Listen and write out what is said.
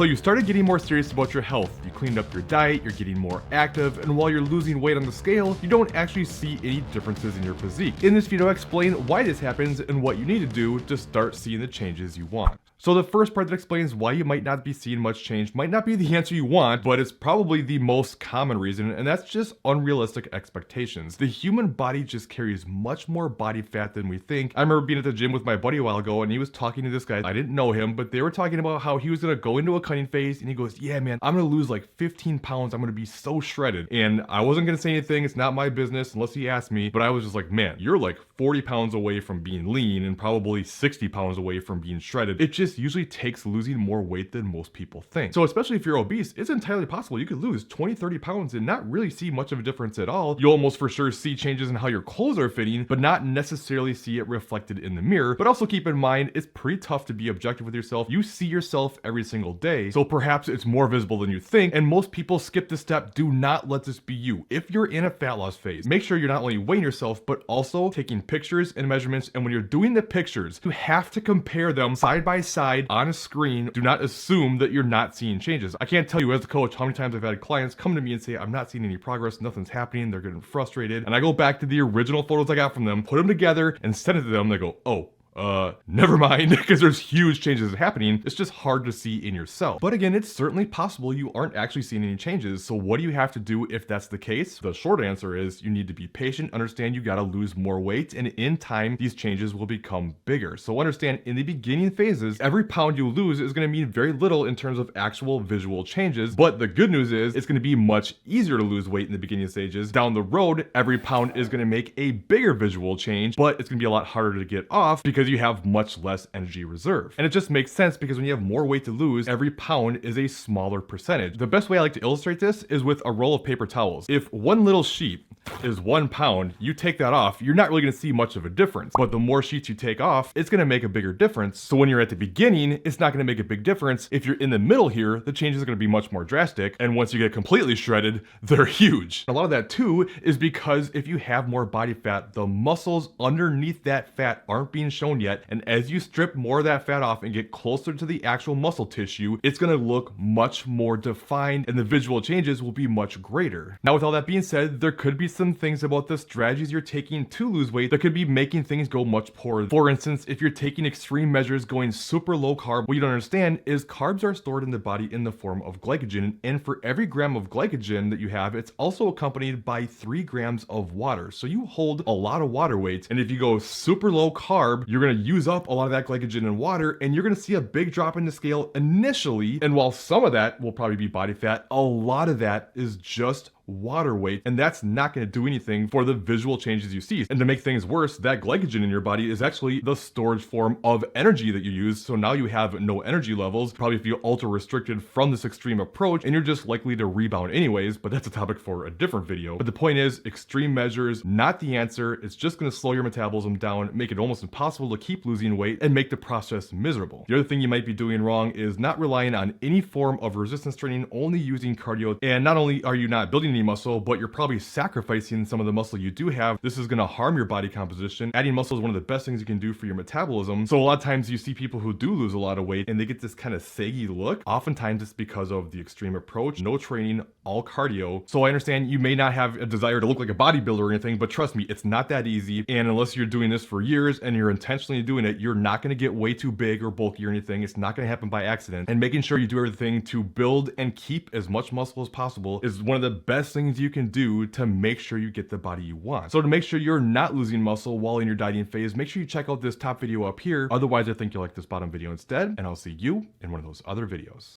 So you started getting more serious about your health. You cleaned up your diet, you're getting more active, and while you're losing weight on the scale, you don't actually see any differences in your physique. In this video, I explain why this happens and what you need to do to start seeing the changes you want. So the first part that explains why you might not be seeing much change might not be the answer you want, but it's probably the most common reason, and that's just unrealistic expectations. The human body just carries much more body fat than we think. I remember being at the gym with my buddy a while ago, and he was talking to this guy. I didn't know him, but they were talking about how he was gonna go into a cutting phase, and he goes, yeah man, I'm gonna lose like 15 pounds, I'm gonna be so shredded. And I wasn't gonna say anything, it's not my business unless he asked me, but I was just like, man, you're like 40 pounds away from being lean and probably 60 pounds away from being shredded. It just usually takes losing more weight than most people think. So especially if you're obese, it's entirely possible you could lose 20-30 pounds and not really see much of a difference at all. You'll almost for sure see changes in how your clothes are fitting, but not necessarily see it reflected in the mirror. But also keep in mind, it's pretty tough to be objective with yourself. You see yourself every single day, so perhaps it's more visible than you think, and most people skip this step. Do not let this be you. If you're in a fat loss phase, make sure you're not only weighing yourself, but also taking pictures and measurements, and when you're doing the pictures, you have to compare them side by side on a screen. Do not assume that you're not seeing changes. I can't tell you as a coach how many times I've had clients come to me and say, I'm not seeing any progress, nothing's happening, they're getting frustrated, and I go back to the original photos I got from them, put them together, and send it to them, they go, oh, never mind, because there's huge changes happening. It's just hard to see in yourself. But again, it's certainly possible you aren't actually seeing any changes. So what do you have to do if that's the case? The short answer is you need to be patient, understand you gotta lose more weight, and in time, these changes will become bigger. So understand in the beginning phases, every pound you lose is gonna mean very little in terms of actual visual changes. But the good news is it's gonna be much easier to lose weight in the beginning stages. Down the road, every pound is gonna make a bigger visual change, but it's gonna be a lot harder to get off because you have much less energy reserve. And it just makes sense because when you have more weight to lose, every pound is a smaller percentage. The best way I like to illustrate this is with a roll of paper towels. If one little sheet is 1 pound, you take that off, you're not really gonna see much of a difference. But the more sheets you take off, it's gonna make a bigger difference. So when you're at the beginning, it's not gonna make a big difference. If you're in the middle here, the changes are gonna be much more drastic. And once you get completely shredded, they're huge. A lot of that too is because if you have more body fat, the muscles underneath that fat aren't being shown yet. And as you strip more of that fat off and get closer to the actual muscle tissue, it's gonna look much more defined and the visual changes will be much greater. Now, with all that being said, there could be some things about the strategies you're taking to lose weight that could be making things go much poorer. For instance, if you're taking extreme measures, going super low carb, what you don't understand is carbs are stored in the body in the form of glycogen. And for every gram of glycogen that you have, it's also accompanied by 3 grams of water. So you hold a lot of water weight. And if you go super low carb, you're gonna use up a lot of that glycogen and water, and you're gonna see a big drop in the scale initially. And while some of that will probably be body fat, a lot of that is just water weight, and that's not going to do anything for the visual changes you see. And to make things worse, that glycogen in your body is actually the storage form of energy that you use. So now you have no energy levels, probably feel ultra restricted from this extreme approach, and you're just likely to rebound anyways, but that's a topic for a different video. But the point is, extreme measures, not the answer. It's just going to slow your metabolism down, make it almost impossible to keep losing weight, and make the process miserable. The other thing you might be doing wrong is not relying on any form of resistance training, only using cardio. And not only are you not building any muscle, but you're probably sacrificing some of the muscle you do have. This is going to harm your body composition. Adding muscle is one of the best things you can do for your metabolism. So a lot of times you see people who do lose a lot of weight and they get this kind of saggy look. Oftentimes it's because of the extreme approach, no training, all cardio. So I understand you may not have a desire to look like a bodybuilder or anything, but trust me, it's not that easy. And unless you're doing this for years and you're intentionally doing it, you're not going to get way too big or bulky or anything. It's not going to happen by accident. And making sure you do everything to build and keep as much muscle as possible is one of the best things you can do to make sure you get the body you want. So to make sure you're not losing muscle while in your dieting phase, make sure you check out this top video up here. Otherwise, I think you'll like this bottom video instead, and I'll see you in one of those other videos.